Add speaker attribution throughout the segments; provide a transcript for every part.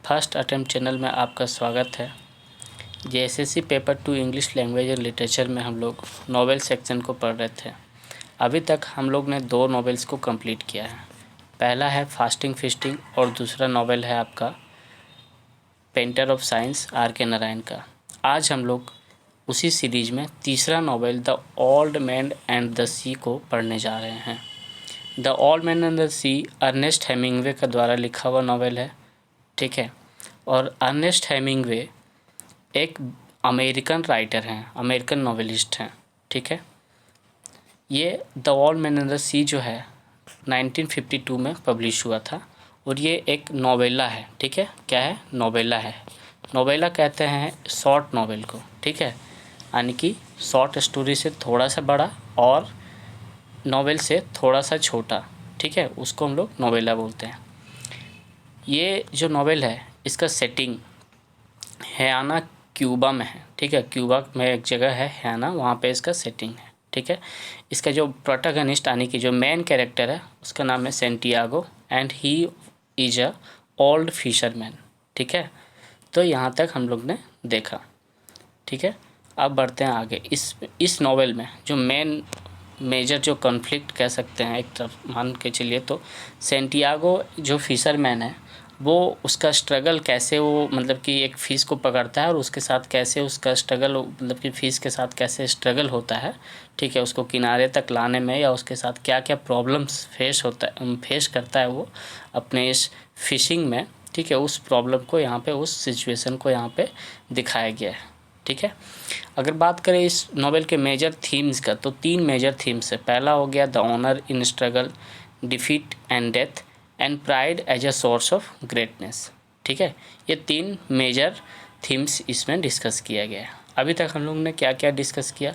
Speaker 1: First attempt channel में आपका स्वागत है। जेएसएससी पेपर 2 इंग्लिश लैंग्वेज और लिटरेचर में हम लोग नॉवेल सेक्शन को पढ़ रहे थे। अभी तक हम लोग ने 2 नॉवेल्स को कंप्लीट किया है। पहला है फास्टिंग फीस्टिंग और दूसरा नॉवेल है आपका painter of signs R K. Narayan का। आज हम लोग उसी सीरीज में तीसरा novel the old man and the sea को पढ़ने जा रहे हैं। The old man and the sea Ernest Hemingway का द्वारा लिखा हुआ नॉवेल है, ठीक है। और अर्नेस्ट हेमिंग्वे एक अमेरिकन राइटर हैं, अमेरिकन नॉवेलिस्ट हैं, ठीक है। ये the old man and the sea जो है 1952 में पब्लिश हुआ था और ये एक नोवेला है, ठीक है। क्या है? नोवेला है। नोवेला कहते हैं शॉर्ट नॉवेल को, ठीक है, यानी कि शॉर्ट स्टोरी से थोड़ा सा बड़ा और नॉवेल से थोड़ा सा छोटा, ठीक है, उसको हम लोग नोवेला बोलते हैं। ये जो नॉवेल है इसका सेटिंग हैवाना क्यूबा में है, ठीक है। क्यूबा में एक जगह है हैवाना, वहाँ पे इसका सेटिंग है, ठीक है। इसका जो प्रोटैगनिस्ट यानी कि जो मेन कैरेक्टर है उसका नाम है Santiago and he is a old fisherman, ठीक है। तो यहाँ तक हम लोग ने देखा, ठीक है। अब बढ़ते हैं आगे। इस नॉवेल में जो मेजर जो कॉन्फ्लिक्ट कह सकते हैं एक तरफ मान के चलिए, तो सेंटियागो जो फिशरमैन है वो उसका स्ट्रगल कैसे वो मतलब कि एक फ़िश को पकड़ता है और उसके साथ कैसे उसका स्ट्रगल मतलब कि फ़िश के साथ कैसे स्ट्रगल होता है, ठीक है, उसको किनारे तक लाने में, या उसके साथ क्या क्या प्रॉब्लम्स फेस करता है वो अपने इस फिशिंग में, ठीक है। उस प्रॉब्लम को यहाँ पे, उस सिचुएशन को यहाँ पे दिखाया गया है, ठीक है। अगर बात करें इस नॉवेल के मेजर थीम्स का, तो 3 मेजर थीम्स है। पहला हो गया the honour in struggle, defeat and death and pride as a source of greatness, ठीक है। ये 3 मेजर थीम्स इसमें डिस्कस किया गया है। अभी तक हम लोग ने क्या क्या डिस्कस किया?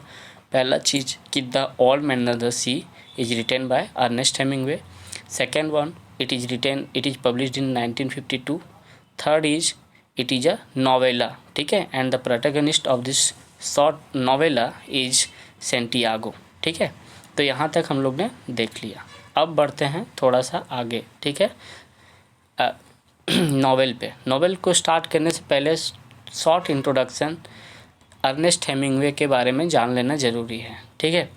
Speaker 1: पहला चीज़ कि the old man and the sea is written by Ernest Hemingway. Second one, it is published in 1952। Third is it is a novella, ठीक है, and the protagonist of this short novella is Santiago, ठीक है। तो यहाँ तक हम लोग ने देख लिया। अब बढ़ते हैं थोड़ा सा आगे, ठीक है, नॉवेल पे। नॉवेल को स्टार्ट करने से पहले शॉर्ट इंट्रोडक्शन अर्नेस्ट हेमिंग्वे के बारे में जान लेना ज़रूरी है, ठीक है।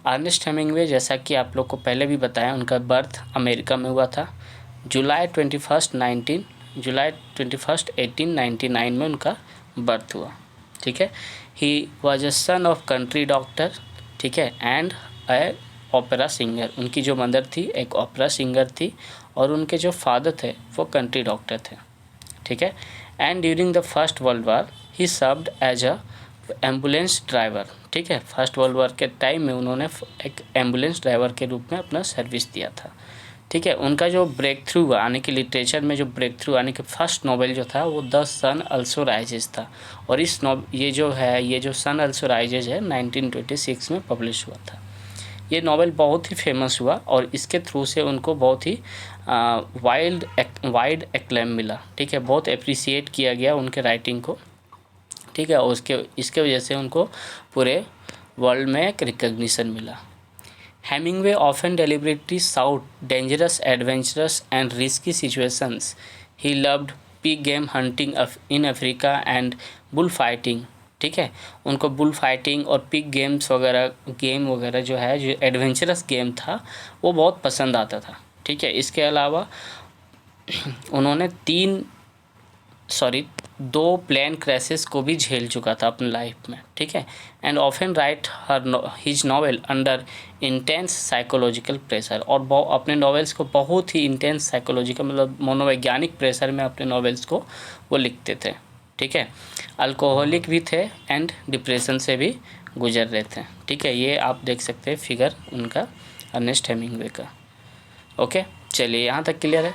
Speaker 1: अर्नेस्ट हेमिंग्वे जैसा कि आप लोग को पहले भी बताया, उनका बर्थ अमेरिका में हुआ था। जुलाई 21 1899 में उनका बर्थ हुआ, ठीक है। He was a son of country doctor, ठीक है, एंड ए ओपेरा सिंगर। उनकी जो मदर थी एक ओपेरा सिंगर थी और उनके जो फादर थे वो कंट्री डॉक्टर थे, ठीक है। And during the first world war he served as a ambulance driver, ठीक है। फर्स्ट वर्ल्ड वार के टाइम में उन्होंने एक एम्बुलेंस ड्राइवर के रूप में अपना सर्विस दिया था, ठीक है। उनका जो ब्रेक थ्रू हुआ यानी कि लिटरेचर में जो ब्रेक थ्रू यानी कि फर्स्ट नॉवेल जो था वो द सन अल्सो राइजेज था। और ये जो सन अल्सो राइजेज है 1926 में पब्लिश हुआ था। ये नॉवेल बहुत ही फेमस हुआ और इसके थ्रू से उनको बहुत ही वाइड एक्लेम मिला, ठीक है। बहुत अप्रिसिएट किया गया उनके राइटिंग को, ठीक है। और इसके वजह से उनको पूरे वर्ल्ड में एक रिकग्निशन मिला। Hemingway often deliberately sought dangerous, adventurous and risky situations. He loved big game hunting in Africa and bull fighting, ठीक है। उनको बुल फाइटिंग और पिग गेम वगैरह जो है, जो एडवेंचरस गेम था वो बहुत पसंद आता था, ठीक है। इसके अलावा उन्होंने 2 प्लेन क्रैशेस को भी झेल चुका था अपनी लाइफ में, ठीक है। And often right his novel under intense psychological pressure. और अपने नॉवेल्स को बहुत ही इंटेंस साइकोलॉजिकल मतलब मनोवैज्ञानिक प्रेशर में अपने नॉवेल्स को वो लिखते थे, ठीक है। अल्कोहलिक भी थे एंड डिप्रेशन से भी गुजर रहे थे, ठीक है। ये आप देख सकते हैं फिगर उनका अर्नेस्ट हेमिंग्वे का। ओके, चलिए यहाँ तक क्लियर है।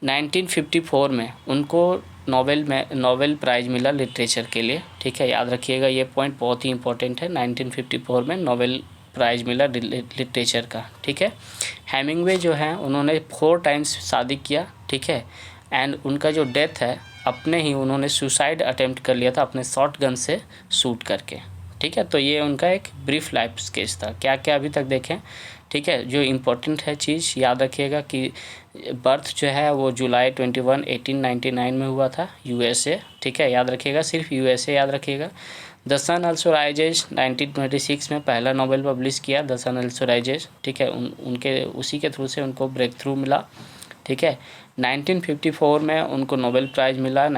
Speaker 1: 1954 में उनको नोबेल प्राइज़ मिला लिटरेचर के लिए, ठीक है। याद रखिएगा, ये पॉइंट बहुत ही इंपॉर्टेंट है। 1954 में नोबेल प्राइज़ मिला लिटरेचर का, ठीक है। हेमिंग्वे जो है उन्होंने 4 टाइम्स शादी किया, ठीक है। एंड उनका जो डेथ है उन्होंने सुसाइड अटेम्प्ट कर लिया था अपने शॉटगन से शूट करके, ठीक है। तो ये उनका एक ब्रीफ लाइफ स्केच था। क्या क्या अभी तक देखें, ठीक है। जो इम्पोर्टेंट है चीज़ याद रखिएगा कि बर्थ जो है वो जुलाई 21, 1899 में हुआ था, यूएसए, ठीक है। याद रखिएगा, सिर्फ यूएसए याद रखिएगा। द सन ऑल्सो राइजेज 1926 में पहला नोबेल पब्लिश किया, द सन ऑल्सो राइजेज, ठीक है। उनके उसी के थ्रू से उनको ब्रेक थ्रू मिला, ठीक है। 1954 में उनको नोबेल प्राइज़ मिला,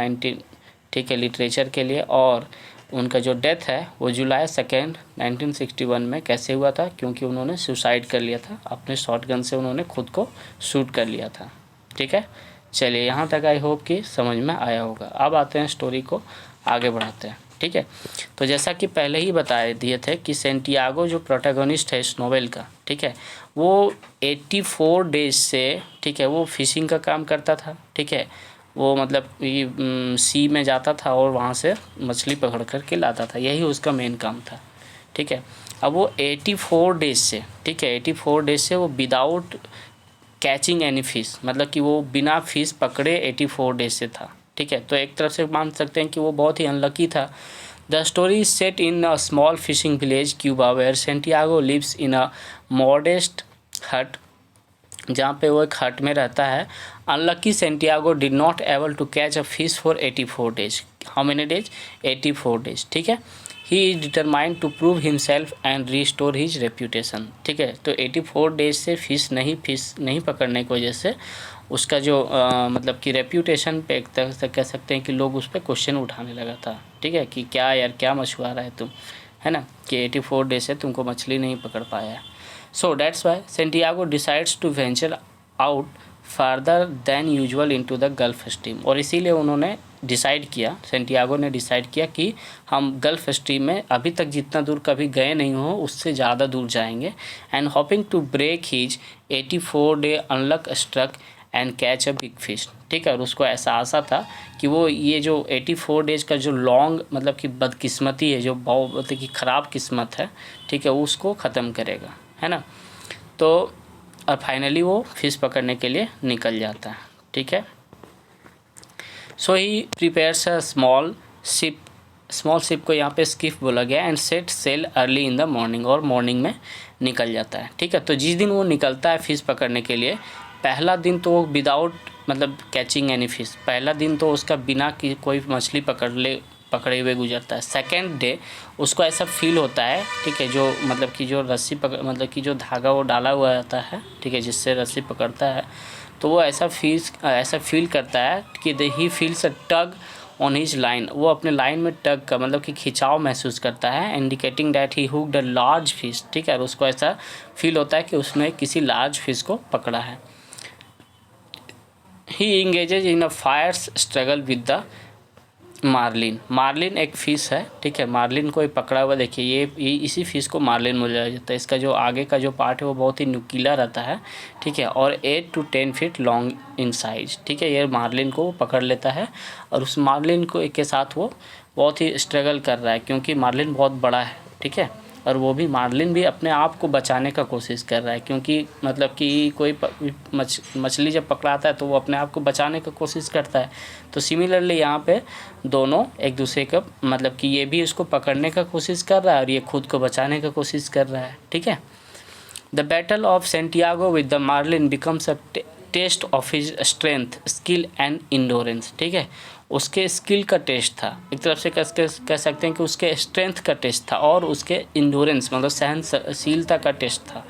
Speaker 1: ठीक है, लिटरेचर के लिए। और उनका जो डेथ है वो जुलाई 2 1961 में कैसे हुआ था, क्योंकि उन्होंने सुसाइड कर लिया था, अपने शॉटगन से उन्होंने खुद को शूट कर लिया था, ठीक है। चलिए यहाँ तक आई होप कि समझ में आया होगा। अब आते हैं स्टोरी को आगे बढ़ाते हैं, ठीक है। तो जैसा कि पहले ही बता दिए थे कि सेंटियागो जो प्रोटैगनिस्ट है इस नोवेल का, ठीक है, वो 84 डेज से, ठीक है, वो फिशिंग का काम करता था, ठीक है। वो मतलब सी में जाता था और वहाँ से मछली पकड़ कर के लाता था, यही उसका मेन काम था, ठीक है। अब वो 84 डेज से, ठीक है, 84 डेज से वो विदाउट कैचिंग एनी फिश, मतलब कि वो बिना फिश पकड़े 84 डेज से था, ठीक है। तो एक तरफ से मान सकते हैं कि वो बहुत ही अनलकी था। The story is set in a small fishing village Cuba where Santiago lives in a modest hut, जहाँ पे वो एक हट में रहता है। Unlucky Santiago did not able to catch a fish for 84 days. How many days? 84 days, ठीक है। He is determined to prove himself and restore his reputation, ठीक है। तो 84 डेज से फिश नहीं पकड़ने की वजह से उसका जो मतलब कि रेप्यूटेशन पे एक तरह से कह सकते हैं कि लोग उस पर क्वेश्चन उठाने लगा था, ठीक है, कि क्या यार क्या मछुआरा है तुम, है ना, कि 84 डेज से तुमको मछली नहीं पकड़ पाया है। So that's why Santiago decides to venture out further than usual into the Gulf Stream। और इसीलिए उन्होंने डिसाइड किया, सेंटियागो ने डिसाइड किया कि हम गल्फ स्ट्रीम में अभी तक जितना दूर कभी गए नहीं हो उससे ज़्यादा दूर जाएंगे। And hoping to break his 84 day unlucky streak and catch a big fish, ठीक है। और उसको ऐसा आशा था कि वो ये जो 84 डेज का जो लॉन्ग मतलब कि बदकिस्मती है, जो बहुत मतलब कि ख़राब किस्मत है, ठीक है, उसको ख़त्म करेगा, है ना। तो और फाइनली वो फिश पकड़ने के लिए निकल जाता है, ठीक है। So he prepares a small ship को यहाँ पे स्किफ बोला गया and set sail early in the morning, और मॉर्निंग में निकल जाता है, ठीक है। तो जिस दिन वो निकलता है फिश पकड़ने के लिए, पहला दिन तो वो विदाउट मतलब कैचिंग एनी फिश, पहला दिन तो उसका बिना कि कोई मछली पकड़े हुए गुजरता है। सेकेंड डे उसको ऐसा फील होता है, ठीक है, जो मतलब कि जो रस्सी मतलब कि जो धागा वो डाला हुआ रहता है, ठीक है, जिससे रस्सी पकड़ता है, तो वो ऐसा फील करता है कि he feels a tug on his line, वो अपने लाइन में टग का मतलब कि खिंचाव महसूस करता है, indicating that he hooked a large fish, ठीक है। और उसको ऐसा फील होता है कि उसने किसी लार्ज फिश को पकड़ा है। He engages in a fierce struggle with the marlin एक फ़िश है, ठीक है। मार्लिन को पकड़ा हुआ, देखिए ये इसी फ़िश को मार्लिन बोला जाता है। इसका जो आगे का जो पार्ट है वो बहुत ही नुकीला रहता है, ठीक है, और 8 to 10 feet long in size, ठीक है। ये मार्लिन को पकड़ लेता है और उस मार्लिन को के साथ वो बहुत ही स्ट्रगल कर रहा है, क्योंकि मार्लिन बहुत बड़ा है, ठीक है। और वो भी मार्लिन भी अपने आप को बचाने का कोशिश कर रहा है, क्योंकि मतलब कि कोई मछली जब पकड़ाता है तो वो अपने आप को बचाने का कोशिश करता है। तो सिमिलरली यहाँ पे दोनों एक दूसरे का मतलब कि ये भी उसको पकड़ने का कोशिश कर रहा है और ये खुद को बचाने का कोशिश कर रहा है, ठीक है। The battle of Santiago with the marlin becomes a test of his strength, skill and endurance, ठीक है। उसके स्किल का टेस्ट था, एक तरफ से कह सकते हैं कि उसके स्ट्रेंथ का टेस्ट था और उसके इंडोरेंस मतलब सहनशीलता का टेस्ट था।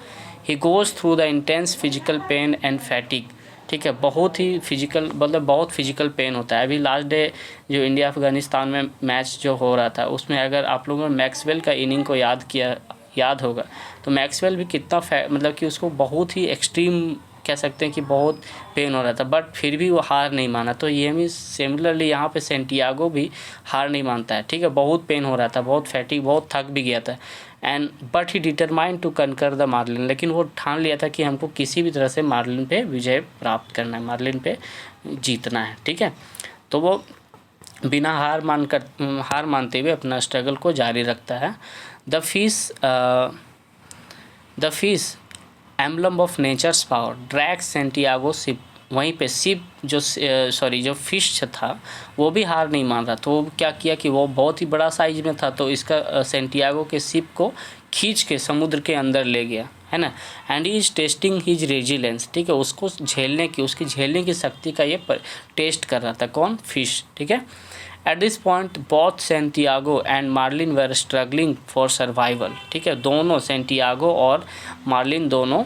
Speaker 1: He goes through the intense physical pain and फैटिक, ठीक है, बहुत ही फिजिकल मतलब बहुत फिजिकल पेन होता है। अभी लास्ट डे जो इंडिया अफगानिस्तान में मैच जो हो रहा था उसमें अगर आप लोगों ने मैक्सवेल का इनिंग को याद होगा, तो मैक्सवेल भी कितना मतलब कि उसको बहुत ही एक्सट्रीम कह सकते हैं कि बहुत पेन हो रहा था, बट फिर भी वो हार नहीं माना। तो ये भी सिमिलरली यहाँ पे सेंटियागो भी हार नहीं मानता है, ठीक है। बहुत पेन हो रहा था, बहुत फैटिक, बहुत थक भी गया था, and but he determined to conquer the marlin, लेकिन वो ठान लिया था कि हमको किसी भी तरह से मार्लिन पे विजय प्राप्त करना है, मार्लिन पे जीतना है, ठीक है। तो वो बिना हार मानते हुए अपना स्ट्रगल को जारी रखता है। The fish emblem of nature's power drags Santiago ship वहीं पे शिप जो फिश था वो भी हार नहीं मान रहा। तो वो क्या किया कि वो बहुत ही बड़ा साइज में था, तो इसका सेंटियागो के शिप को खींच के समुद्र के अंदर ले गया, है ना। And he is testing his resilience, ठीक है, उसको उसकी झेलने की शक्ति का ये टेस्ट कर रहा था। कौन? फिश, ठीक है। At this point both Santiago and marlin were struggling for survival, ठीक है। दोनों सेंटियागो और मार्लिन दोनों,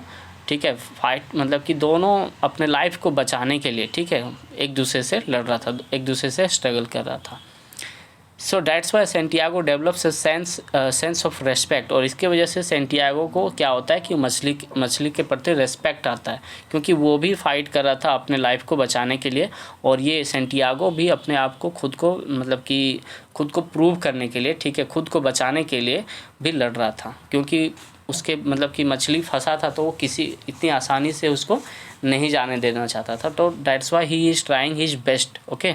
Speaker 1: ठीक है, फाइट मतलब कि दोनों अपने लाइफ को बचाने के लिए, ठीक है, एक दूसरे से लड़ रहा था, एक दूसरे से स्ट्रगल कर रहा था। सो that's why Santiago develops a sense of respect. और इसके वजह से सेंटियागो को क्या होता है कि मछली के प्रति रेस्पेक्ट आता है, क्योंकि वो भी फाइट कर रहा था अपने लाइफ को बचाने के लिए, और ये सेंटियागो भी अपने आप को खुद को प्रूव करने के लिए, ठीक है, खुद को बचाने के लिए भी लड़ रहा था, क्योंकि उसके मतलब कि मछली फंसा था तो वो इतनी आसानी से उसको नहीं जाने देना चाहता था। तो that's why he is trying his best. Okay,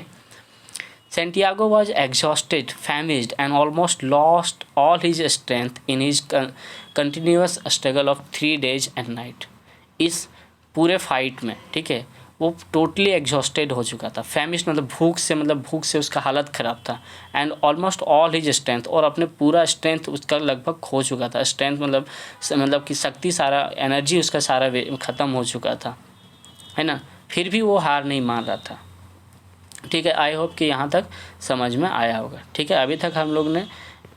Speaker 1: Santiago was exhausted, famished, and almost lost all his strength in his continuous struggle of 3 days and night. इस पूरे फाइट में, ठीक है, वो टोटली एग्जॉस्टेड हो चुका था। फैमिश मतलब भूख से उसका हालत ख़राब था। And almost all his strength, और अपने पूरा स्ट्रेंथ उसका लगभग खो चुका था। स्ट्रेंथ मतलब कि शक्ति, सारा एनर्जी उसका सारा ख़त्म हो चुका था, है ना। फिर भी वो हार नहीं मान रहा था, ठीक है। आई होप कि यहाँ तक समझ में आया होगा, ठीक है। अभी तक हम लोग ने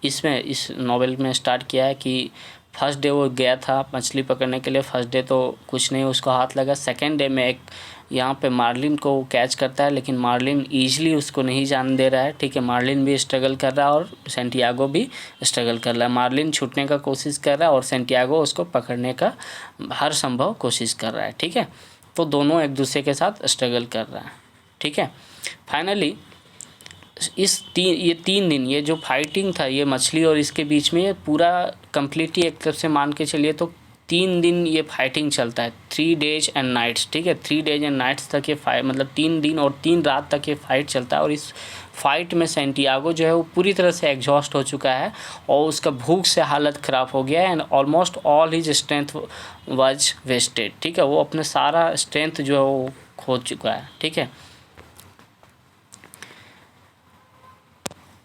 Speaker 1: इस नॉवेल में स्टार्ट किया है कि फर्स्ट डे वो गया था मछली पकड़ने के लिए। फर्स्ट डे तो कुछ नहीं उसको हाथ लगा। सेकेंड डे में एक यहाँ पे मार्लिन को कैच करता है, लेकिन मार्लिन ईजिली उसको नहीं जाने दे रहा है, ठीक है। मार्लिन भी स्ट्रगल कर रहा है और सेंटियागो भी स्ट्रगल कर रहा है। मार्लिन छूटने का कोशिश कर रहा है और सेंटियागो उसको पकड़ने का हर संभव कोशिश कर रहा है, ठीक है। तो दोनों एक दूसरे के साथ स्ट्रगल कर रहा है, ठीक है। फाइनली ये 3 दिन ये जो फाइटिंग था ये मछली और इसके बीच में, ये पूरा कम्प्लीटली एक तरफ से मान के चलिए तो 3 दिन ये फाइटिंग चलता है, 3 डेज एंड नाइट्स, ठीक है। 3 डेज एंड नाइट्स तक ये मतलब 3 दिन और 3 रात तक ये फाइट चलता है। और इस फाइट में सेंटियागो जो है वो पूरी तरह से एग्जॉस्ट हो चुका है और उसका भूख से हालत ख़राब हो गया है। And almost all his strength was wasted, ठीक है। वो अपने सारा स्ट्रेंथ जो है वो खो चुका है, ठीक है।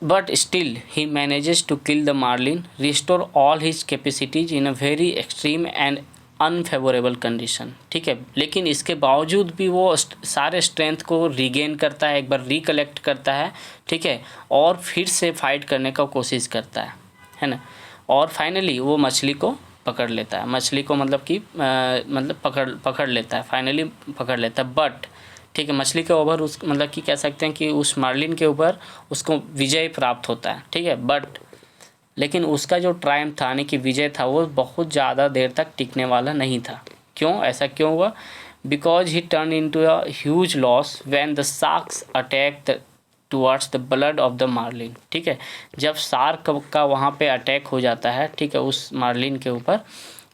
Speaker 1: But still he manages to kill the marlin, restore all his capacities in a very extreme and unfavourable condition, ठीक है। लेकिन इसके बावजूद भी वो सारे स्ट्रेंथ को रिगेन करता है, एक बार रिकलेक्ट करता है, ठीक है, और फिर से फाइट करने का कोशिश करता है ना। और फाइनली वो मछली को पकड़ लेता है। मछली को मतलब कि पकड़ लेता है, फाइनली पकड़ लेता है। बट ठीक है, मछली के ऊपर उस मतलब कि कह सकते हैं कि उस मार्लिन के ऊपर उसको विजय प्राप्त होता है, ठीक है। बट लेकिन उसका जो ट्रायम्फ था यानी कि विजय था वो बहुत ज़्यादा देर तक टिकने वाला नहीं था। क्यों? ऐसा क्यों हुआ? Because he turn into a huge loss when the sharks attack towards the blood of the marlin, ठीक है। जब शार्क का वहाँ पे अटैक हो जाता है, ठीक है, उस मार्लिन के ऊपर,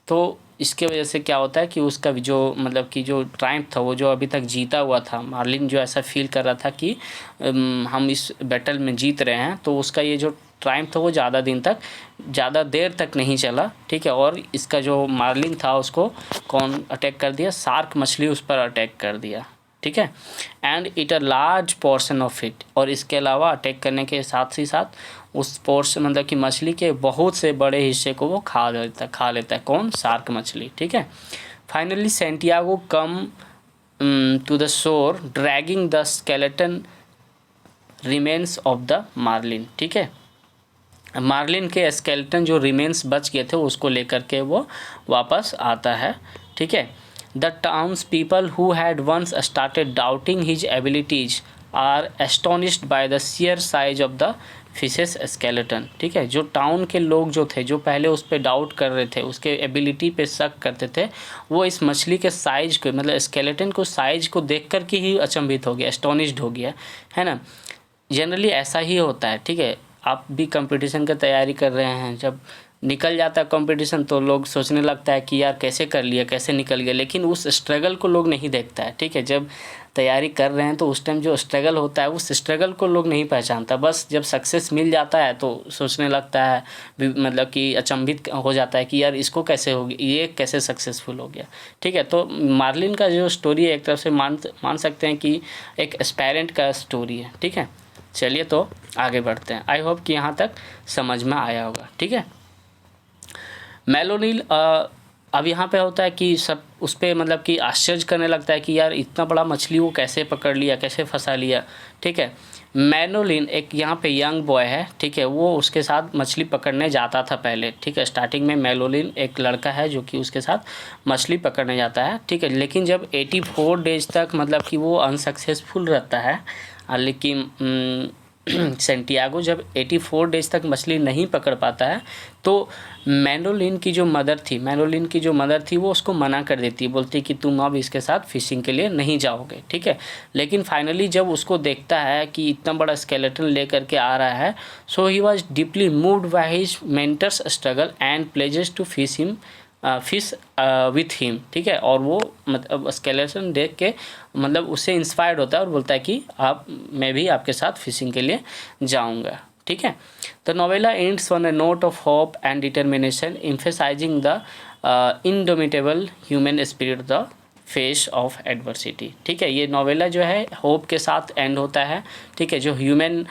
Speaker 1: तो इसके वजह से क्या होता है कि उसका जो मतलब कि जो ट्रायम्फ था वो जो अभी तक जीता हुआ था, मार्लिन जो ऐसा फील कर रहा था कि हम इस बैटल में जीत रहे हैं, तो उसका ये जो ट्रायम्फ था वो ज़्यादा देर तक नहीं चला, ठीक है। और इसका जो मार्लिन था उसको कौन अटैक कर दिया? शार्क मछली उस पर अटैक कर दिया, ठीक है। And it a large portion of it, और इसके अलावा अटैक करने के साथ ही साथ उस पोर्शन मतलब कि मछली के बहुत से बड़े हिस्से को वो खा लेता है। कौन? शार्क मछली, ठीक है। Finally Santiago come to the shore dragging the skeleton remains of the marlin, ठीक है। मार्लिन के स्केलेटन जो रिमेन्स बच गए थे उसको लेकर के वो वापस आता है, ठीक है। The towns people who had once started doubting his abilities are astonished by the sheer size of the fish's skeleton, ठीक है। जो टाउन के लोग जो थे, जो पहले उस पर डाउट कर रहे थे, उसके एबिलिटी पे शक करते थे, वो इस मछली के साइज को मतलब स्केलेटन को साइज को देख कर के ही अचंभित हो गया, एस्टोनिश्ड हो गया, है ना। जनरली ऐसा ही होता है, ठीक है। आप भी कंपटीशन की तैयारी कर रहे हैं, जब निकल जाता है कंपटीशन तो लोग सोचने लगता है कि यार कैसे कर लिया, कैसे निकल गया, लेकिन उस स्ट्रगल को लोग नहीं देखता है, ठीक है। जब तैयारी कर रहे हैं तो उस टाइम जो स्ट्रगल होता है उस स्ट्रगल को लोग नहीं पहचानता। बस जब सक्सेस मिल जाता है तो सोचने लगता है, मतलब कि अचंभित हो जाता है कि यार इसको कैसे हो गया, ये कैसे सक्सेसफुल हो गया। ठीक है, तो मार्लिन का जो स्टोरी है एक तरफ से मान सकते हैं कि एक एस्पायरेंट का स्टोरी है। ठीक है, चलिए तो आगे बढ़ते हैं। आई होप कि यहाँ तक समझ में आया होगा। ठीक है, मेलोनिल अब यहाँ पे होता है कि सब उस पर मतलब कि आश्चर्य करने लगता है कि यार इतना बड़ा मछली वो कैसे पकड़ लिया, कैसे फंसा लिया। ठीक है, मेनोलिन एक यहाँ पे यंग बॉय है। ठीक है, वो उसके साथ मछली पकड़ने जाता था पहले। ठीक है, स्टार्टिंग में मेलोलिन एक लड़का है जो कि उसके साथ मछली पकड़ने जाता है। ठीक है, लेकिन जब 84 डेज तक मतलब कि वो अनसक्सेसफुल रहता है, लेकिन सेंटियागो जब 84 डेज तक मछली नहीं पकड़ पाता है तो मेनोलिन की जो मदर थी वो उसको मना कर देती है, बोलती है कि तुम अब इसके साथ फिशिंग के लिए नहीं जाओगे। ठीक है, लेकिन फाइनली जब उसको देखता है कि इतना बड़ा स्केलेटन लेकर के आ रहा है, so he was deeply moved by his mentor's struggle and pledges to fish with him. ठीक है, और वो मतलब स्केलेटन देख के मतलब उससे इंस्पायर्ड होता है और बोलता है कि मैं भी आपके साथ फिशिंग के लिए जाऊंगा। ठीक है, the novella ends on a note of hope and determination emphasizing the indomitable human spirit the face of adversity. ठीक है, ये नोवेला जो है होप के साथ एंड होता है। ठीक है, जो ह्यूमन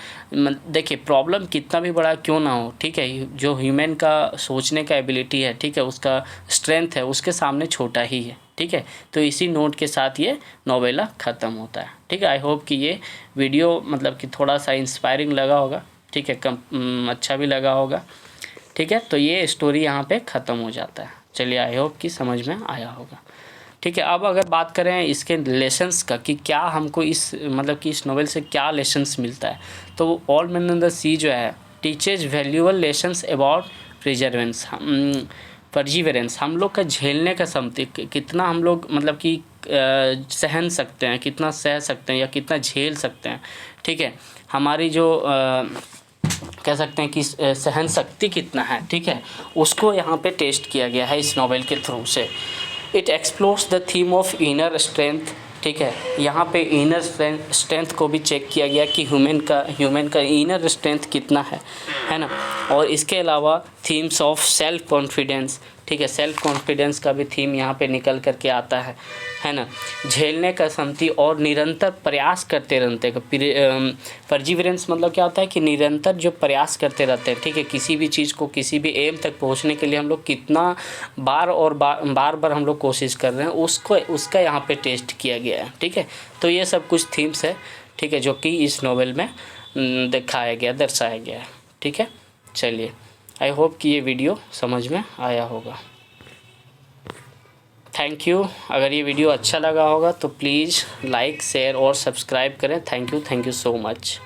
Speaker 1: देखिए प्रॉब्लम कितना भी बड़ा क्यों ना हो, ठीक है, जो ह्यूमन का सोचने का एबिलिटी है, ठीक है, उसका स्ट्रेंथ है, उसके सामने छोटा ही है। ठीक है, तो इसी नोट के साथ ये नोवेला ख़त्म होता है। ठीक है, आई होप कि ये वीडियो मतलब कि थोड़ा सा इंस्पायरिंग लगा होगा। ठीक है, अच्छा भी लगा होगा। ठीक है, तो ये स्टोरी यहाँ पे ख़त्म हो जाता है। चलिए, आई होप कि समझ में आया होगा। ठीक है, अब अगर बात करें इसके लेसन्स का कि क्या हमको इस मतलब कि इस नोवेल से क्या लेसन्स मिलता है, तो all man in the sea जो है टीचेज वैल्यूएबल लेसन्स अबाउट परजीवेरेंस। हम लोग का झेलने का क्षमता कितना हम लोग मतलब कि सहन सकते हैं, कितना सह सकते हैं या कितना झेल सकते हैं। ठीक है, हमारी जो कह सकते हैं कि सहन शक्ति कितना है, ठीक है, उसको यहाँ पे टेस्ट किया गया है इस नोवेल के थ्रू से। It explores the theme of inner strength. ठीक है, यहाँ पे इनर स्ट्रेंथ को भी चेक किया गया कि ह्यूमन का इनर स्ट्रेंथ कितना है ना। और इसके अलावा थीम्स ऑफ सेल्फ कॉन्फिडेंस। ठीक है, सेल्फ कॉन्फिडेंस का भी थीम यहाँ पे निकल करके आता है ना। झेलने का क्षमता और निरंतर प्रयास करते रहते हैं। परजीवेरेंस मतलब क्या होता है कि निरंतर जो प्रयास करते रहते हैं। ठीक है, किसी भी चीज़ को किसी भी एम तक पहुँचने के लिए हम लोग कितना बार हम लोग कोशिश कर रहे हैं, उसका यहाँ पे टेस्ट किया गया है। ठीक है, तो ये सब कुछ थीम्स है, ठीक है, जो कि इस नोवेल में दर्शाया गया है। ठीक है, चलिए, आई होप कि ये वीडियो समझ में आया होगा। Thank you. अगर ये वीडियो अच्छा लगा होगा तो प्लीज़ लाइक, शेयर और सब्सक्राइब करें। Thank you so much.